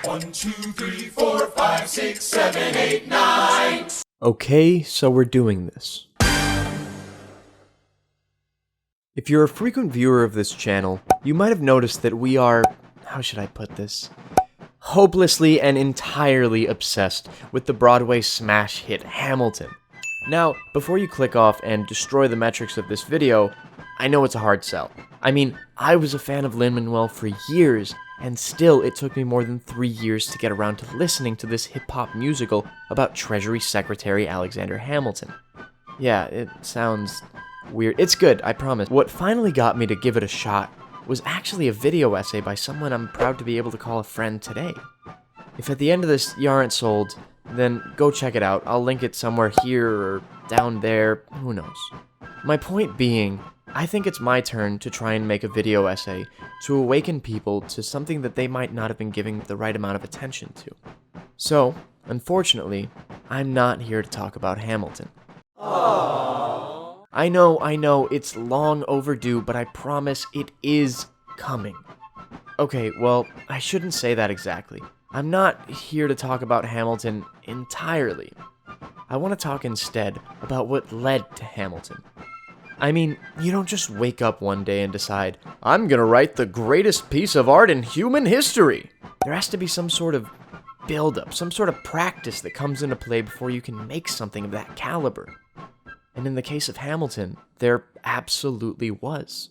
1, 2, 3, 4, 5, 6, 7, 8, 9. Okay, so we're doing this. If you're a frequent viewer of this channel, you might have noticed that we are, how should I put this, hopelessly and entirely obsessed with the Broadway smash hit Hamilton. Now, before you click off and destroy the metrics of this video, I know it's a hard sell. I mean, I was a fan of Lin-Manuel for years, and still it took me more than 3 years to get around to listening to this hip-hop musical about Treasury Secretary Alexander Hamilton. Yeah, it sounds weird. It's good, I promise. What finally got me to give it a shot was actually a video essay by someone I'm proud to be able to call a friend today. If at the end of this you aren't sold, then go check it out. I'll link it somewhere here or down there, who knows. My point being, I think it's my turn to try and make a video essay to awaken people to something that they might not have been giving the right amount of attention to. So, unfortunately, I'm not here to talk about Hamilton. Aww. I know, it's long overdue, but I promise it is coming. Okay, well, I shouldn't say that exactly. I'm not here to talk about Hamilton entirely. I want to talk instead about what led to Hamilton. I mean, you don't just wake up one day and decide, I'm gonna write the greatest piece of art in human history. There has to be some sort of build-up, some sort of practice that comes into play before you can make something of that caliber. And in the case of Hamilton, there absolutely was.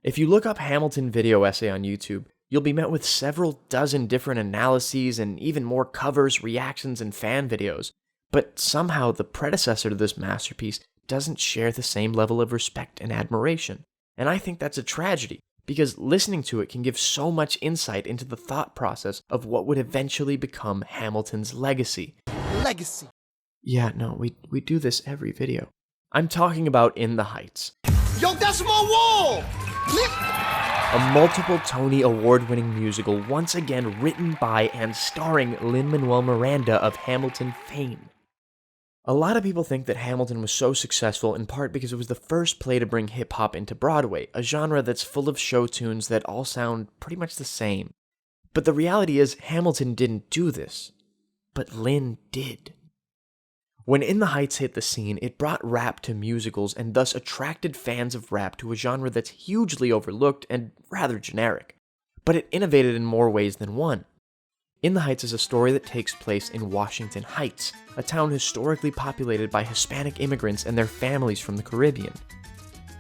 If you look up Hamilton video essay on YouTube, you'll be met with several dozen different analyses and even more covers, reactions, and fan videos. But somehow the predecessor to this masterpiece doesn't share the same level of respect and admiration. And I think that's a tragedy, because listening to it can give so much insight into the thought process of what would eventually become Hamilton's legacy. Legacy. Yeah, no, we do this every video. I'm talking about In the Heights. Yo, that's my wall! A multiple Tony Award-winning musical once again written by and starring Lin-Manuel Miranda of Hamilton fame. A lot of people think that Hamilton was so successful in part because it was the first play to bring hip-hop into Broadway, a genre that's full of show tunes that all sound pretty much the same. But the reality is, Hamilton didn't do this. But Lin did. When In the Heights hit the scene, it brought rap to musicals and thus attracted fans of rap to a genre that's hugely overlooked and rather generic. But it innovated in more ways than one. In the Heights is a story that takes place in Washington Heights, a town historically populated by Hispanic immigrants and their families from the Caribbean.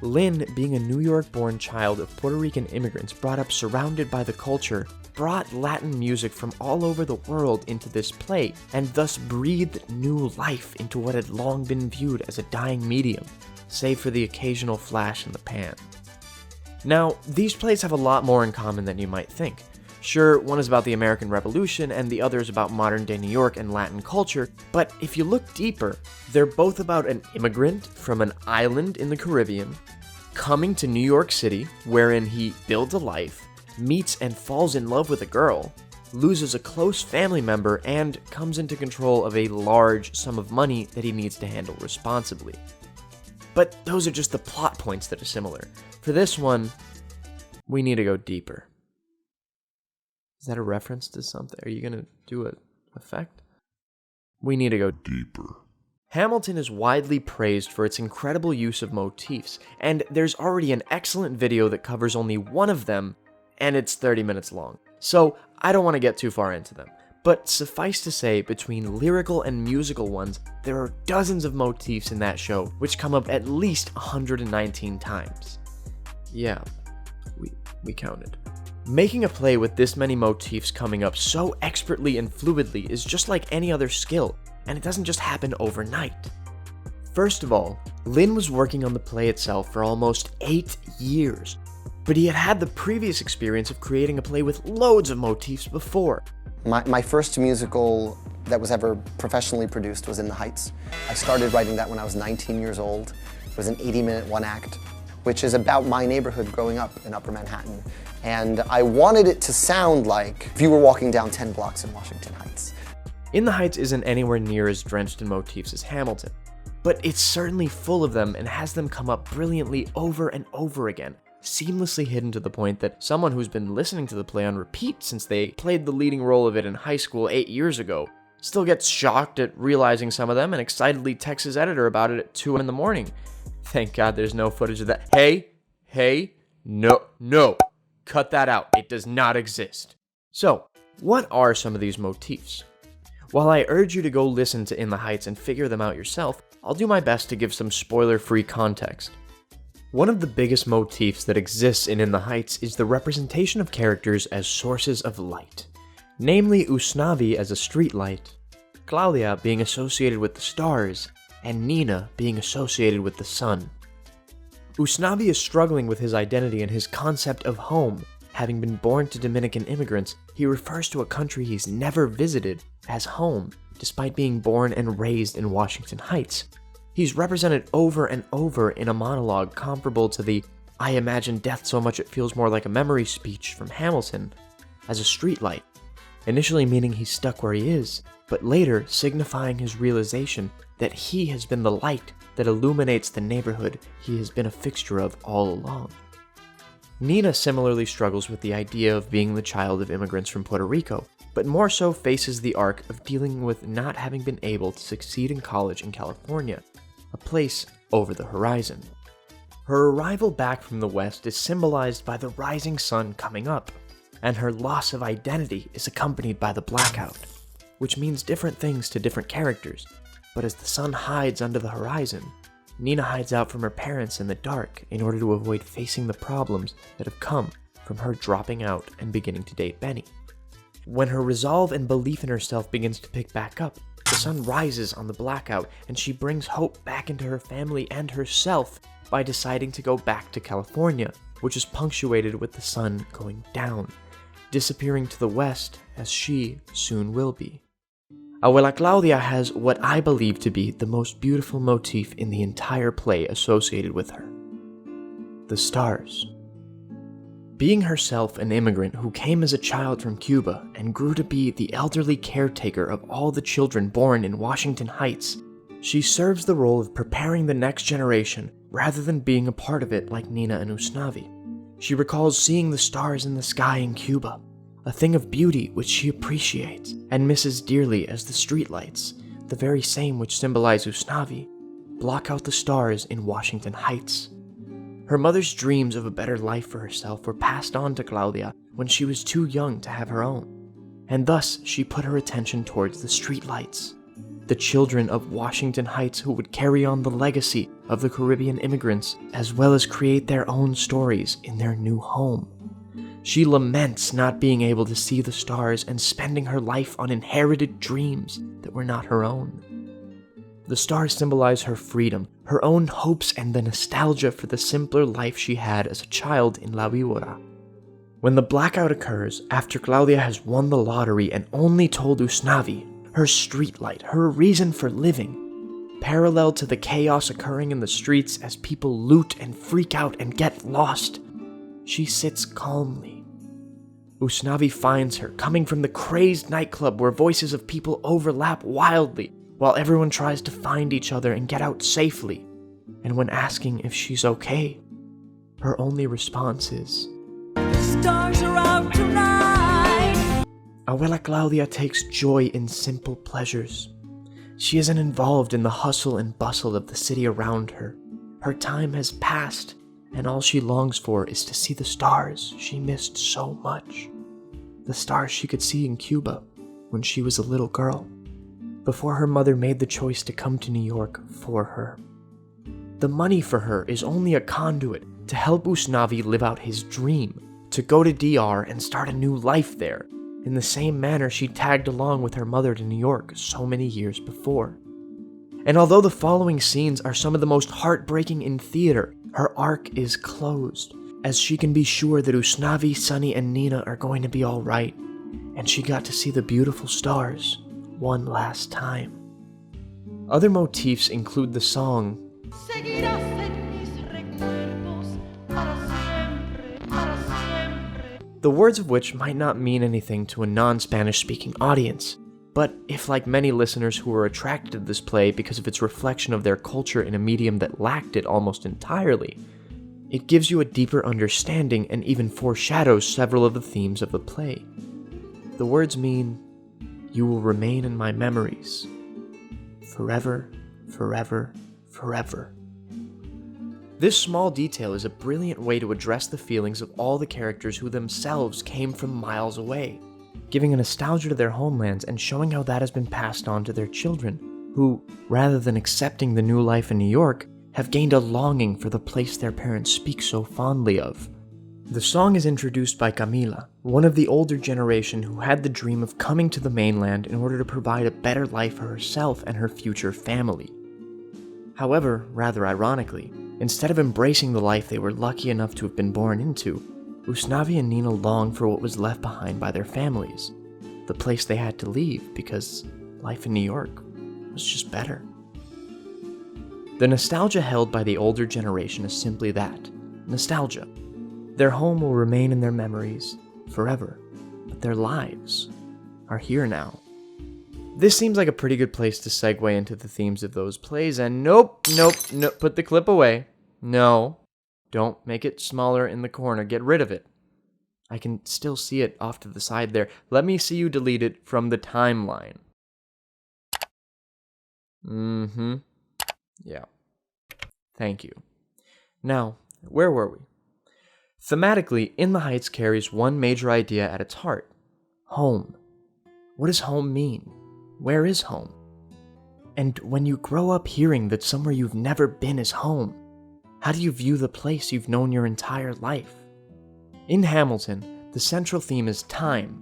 Lin, being a New York-born child of Puerto Rican immigrants brought up surrounded by the culture, brought Latin music from all over the world into this play, and thus breathed new life into what had long been viewed as a dying medium, save for the occasional flash in the pan. Now, these plays have a lot more in common than you might think. Sure, one is about the American Revolution, and the other is about modern-day New York and Latin culture, but if you look deeper, they're both about an immigrant from an island in the Caribbean, coming to New York City, wherein he builds a life, meets and falls in love with a girl, loses a close family member, and comes into control of a large sum of money that he needs to handle responsibly. But those are just the plot points that are similar. For this one, we need to go deeper. Is that a reference to something? Are you going to do an effect? We need to go deeper. Hamilton is widely praised for its incredible use of motifs, and there's already an excellent video that covers only one of them, and it's 30 minutes long. So I don't want to get too far into them. But suffice to say, between lyrical and musical ones, there are dozens of motifs in that show, which come up at least 119 times. Yeah, we counted. Making a play with this many motifs coming up so expertly and fluidly is just like any other skill, and it doesn't just happen overnight. First of all, Lin was working on the play itself for almost 8 years, but he had had the previous experience of creating a play with loads of motifs before. My first musical that was ever professionally produced was In the Heights. I started writing that when I was 19 years old. It was an 80-minute one-act, which is about my neighborhood growing up in Upper Manhattan. And I wanted it to sound like if you were walking down 10 blocks in Washington Heights. In the Heights isn't anywhere near as drenched in motifs as Hamilton, but it's certainly full of them and has them come up brilliantly over and over again, seamlessly hidden to the point that someone who's been listening to the play on repeat since they played the leading role of it in high school 8 years ago still gets shocked at realizing some of them and excitedly texts his editor about it at 2 in the morning. Thank God there's no footage of that. Hey, no, cut that out. It does not exist. So, what are some of these motifs? While I urge you to go listen to In the Heights and figure them out yourself, I'll do my best to give some spoiler-free context. One of the biggest motifs that exists in the Heights is the representation of characters as sources of light, namely Usnavi as a streetlight, Claudia being associated with the stars, and Nina being associated with the sun. Usnavi is struggling with his identity and his concept of home. Having been born to Dominican immigrants, he refers to a country he's never visited as home, despite being born and raised in Washington Heights. He's represented over and over in a monologue comparable to the "I imagine death so much it feels more like a memory" speech from Hamilton, as a streetlight, initially meaning he's stuck where he is, but later signifying his realization that he has been the light that illuminates the neighborhood he has been a fixture of all along. Nina similarly struggles with the idea of being the child of immigrants from Puerto Rico, but more so faces the arc of dealing with not having been able to succeed in college in California, a place over the horizon. Her arrival back from the West is symbolized by the rising sun coming up, and her loss of identity is accompanied by the blackout, which means different things to different characters, but as the sun hides under the horizon, Nina hides out from her parents in the dark in order to avoid facing the problems that have come from her dropping out and beginning to date Benny. When her resolve and belief in herself begins to pick back up, the sun rises on the blackout and she brings hope back into her family and herself by deciding to go back to California, which is punctuated with the sun going down, disappearing to the west as she soon will be. Abuela Claudia has what I believe to be the most beautiful motif in the entire play associated with her: the stars. Being herself an immigrant who came as a child from Cuba and grew to be the elderly caretaker of all the children born in Washington Heights, she serves the role of preparing the next generation rather than being a part of it like Nina and Usnavi. She recalls seeing the stars in the sky in Cuba, a thing of beauty which she appreciates and misses dearly as the streetlights, the very same which symbolize Usnavi, block out the stars in Washington Heights. Her mother's dreams of a better life for herself were passed on to Claudia when she was too young to have her own, and thus she put her attention towards the streetlights, the children of Washington Heights who would carry on the legacy of the Caribbean immigrants as well as create their own stories in their new home. She laments not being able to see the stars and spending her life on inherited dreams that were not her own. The stars symbolize her freedom, her own hopes, and the nostalgia for the simpler life she had as a child in La Víbora. When the blackout occurs, after Claudia has won the lottery and only told Usnavi, her streetlight, her reason for living, parallel to the chaos occurring in the streets as people loot and freak out and get lost, she sits calmly. Usnavi finds her coming from the crazed nightclub where voices of people overlap wildly while everyone tries to find each other and get out safely. And when asking if she's okay, her only response is, "The stars are out tonight." Abuela Claudia takes joy in simple pleasures. She isn't involved in the hustle and bustle of the city around her. Her time has passed, and all she longs for is to see the stars she missed so much. The stars she could see in Cuba when she was a little girl, before her mother made the choice to come to New York for her. The money for her is only a conduit to help Usnavi live out his dream, to go to DR and start a new life there, in the same manner she tagged along with her mother to New York so many years before. And although the following scenes are some of the most heartbreaking in theater, her arc is closed, as she can be sure that Usnavi, Sunny, and Nina are going to be alright, and she got to see the beautiful stars one last time. Other motifs include the song the words of which might not mean anything to a non-Spanish speaking audience, but if, like many listeners who were attracted to this play because of its reflection of their culture in a medium that lacked it almost entirely, It gives you a deeper understanding and even foreshadows several of the themes of the play. The words mean, "You will remain in my memories, forever, forever, forever." This small detail is a brilliant way to address the feelings of all the characters who themselves came from miles away, giving a nostalgia to their homelands and showing how that has been passed on to their children, who, rather than accepting the new life in New York, have gained a longing for the place their parents speak so fondly of. The song is introduced by Camila, one of the older generation who had the dream of coming to the mainland in order to provide a better life for herself and her future family. However, rather ironically, instead of embracing the life they were lucky enough to have been born into, Usnavi and Nina long for what was left behind by their families, the place they had to leave because life in New York was just better. The nostalgia held by the older generation is simply that, nostalgia. Their home will remain in their memories forever, but their lives are here now. This seems like a pretty good place to segue into the themes of those plays, and nope, put the clip away. No, don't make it smaller in the corner, get rid of it. I can still see it off to the side there. Let me see you delete it from the timeline. Yeah. Thank you. Now, where were we? Thematically, In the Heights carries one major idea at its heart. Home. What does home mean? Where is home? And when you grow up hearing that somewhere you've never been is home, how do you view the place you've known your entire life? In Hamilton, the central theme is time.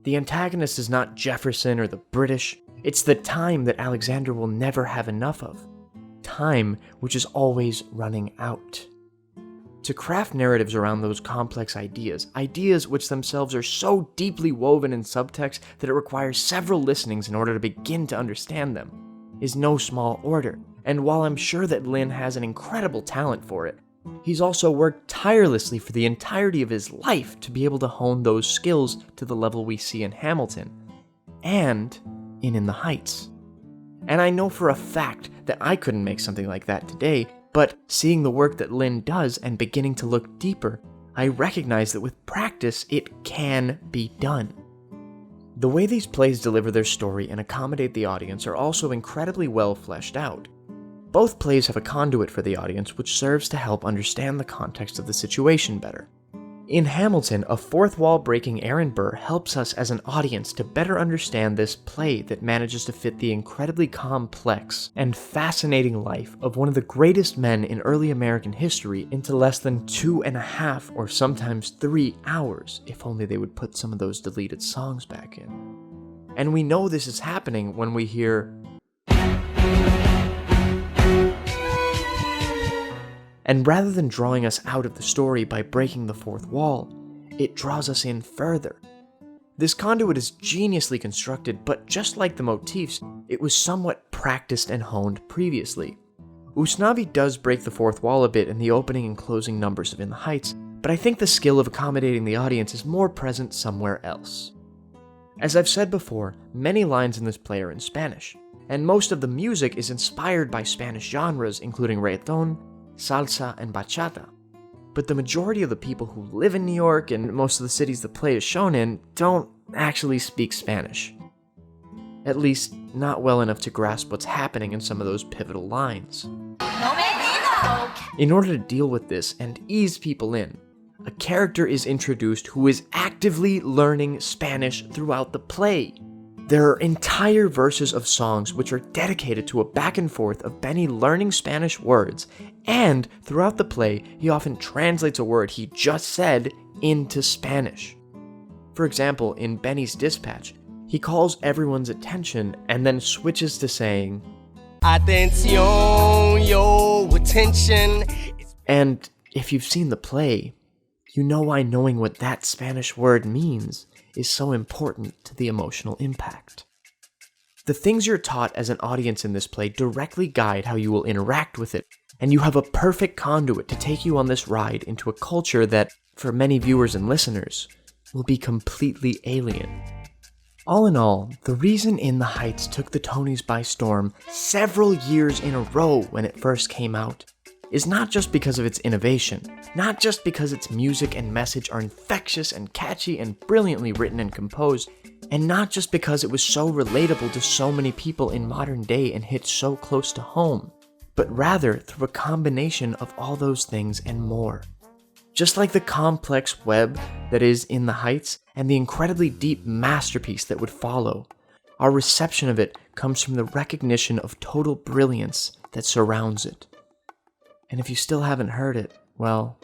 The antagonist is not Jefferson or the British, it's the time that Alexander will never have enough of. Time which is always running out. To craft narratives around those complex ideas which themselves are so deeply woven in subtext that it requires several listenings in order to begin to understand them, is no small order. And while I'm sure that Lin has an incredible talent for it, he's also worked tirelessly for the entirety of his life to be able to hone those skills to the level we see in Hamilton, and in the Heights. And I know for a fact that I couldn't make something like that today, but seeing the work that Lin does and beginning to look deeper, I recognize that with practice, it can be done. The way these plays deliver their story and accommodate the audience are also incredibly well fleshed out. Both plays have a conduit for the audience which serves to help understand the context of the situation better. In Hamilton, a fourth-wall breaking Aaron Burr helps us as an audience to better understand this play that manages to fit the incredibly complex and fascinating life of one of the greatest men in early American history into less than 2.5 or sometimes 3 hours, if only they would put some of those deleted songs back in. And we know this is happening when we hear and rather than drawing us out of the story by breaking the fourth wall, it draws us in further. This conduit is geniusly constructed, but just like the motifs, it was somewhat practiced and honed previously. Usnavi does break the fourth wall a bit in the opening and closing numbers of In the Heights, but I think the skill of accommodating the audience is more present somewhere else. As I've said before, many lines in this play are in Spanish, and most of the music is inspired by Spanish genres including reggaeton, salsa, and bachata. But the majority of the people who live in New York and most of the cities the play is shown in don't actually speak Spanish. At least, not well enough to grasp what's happening in some of those pivotal lines. In order to deal with this and ease people in, a character is introduced who is actively learning Spanish throughout the play. There are entire verses of songs which are dedicated to a back and forth of Benny learning Spanish words, and throughout the play, he often translates a word he just said into Spanish. For example, in Benny's dispatch, he calls everyone's attention and then switches to saying, "Atención, yo, attention." And if you've seen the play, you know why knowing what that Spanish word means is so important to the emotional impact. The things you're taught as an audience in this play directly guide how you will interact with it, and you have a perfect conduit to take you on this ride into a culture that, for many viewers and listeners, will be completely alien. All in all, the reason In the Heights took the Tonys by storm several years in a row when it first came out is not just because of its innovation, not just because its music and message are infectious and catchy and brilliantly written and composed, and not just because it was so relatable to so many people in modern day and hit so close to home, but rather through a combination of all those things and more. Just like the complex web that is In the Heights and the incredibly deep masterpiece that would follow, our reception of it comes from the recognition of total brilliance that surrounds it. And if you still haven't heard it, well,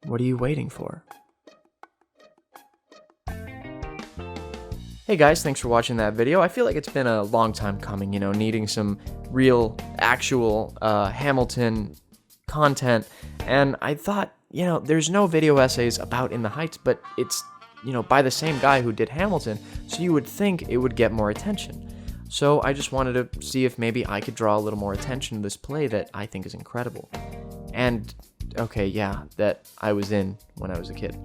what are you waiting for? Hey guys, thanks for watching that video. I feel like it's been a long time coming, needing some real, actual Hamilton content. And I thought, there's no video essays about In the Heights, but it's, by the same guy who did Hamilton, so you would think it would get more attention. So I just wanted to see if maybe I could draw a little more attention to this play that I think is incredible. And, okay, yeah, that I was in when I was a kid.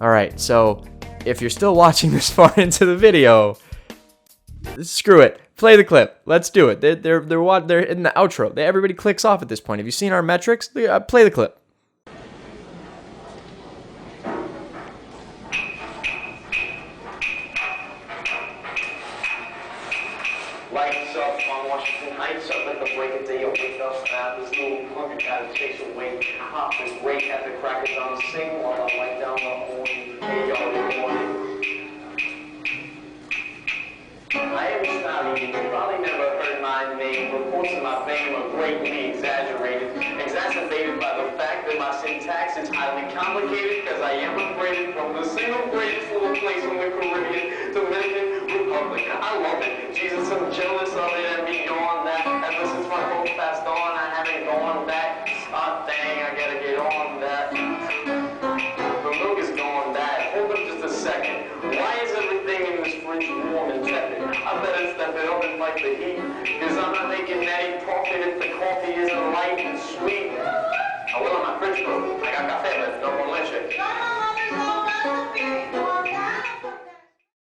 Alright, so if you're still watching this far into the video, screw it. Play the clip. Let's do it. They're in the outro. Everybody clicks off at this point. Have you seen our metrics? Play the clip. Lights up on Washington Heights, up at the break of day, wake up, this little punk gotta chase away, pop this break at the crackers on the sing while I light down the horn, hey y'all, good morning. I am snobby, you probably never heard my name, reports of my fame are greatly exaggerated, exacerbated by the fact that my syntax is highly complicated, because I am upgraded from the single greatest little place in the Caribbean, Dominican Republic. I love it. Jesus, I'm jealous of it and beyond that. Ever since my boat passed on, I haven't gone back. Ah, dang, I gotta get on that. The milk is gone bad. Hold up just a second. Why is everything in this fridge warm and tepid? I better step it up and fight the heat, because I'm not making any profit if the coffee isn't light and sweet.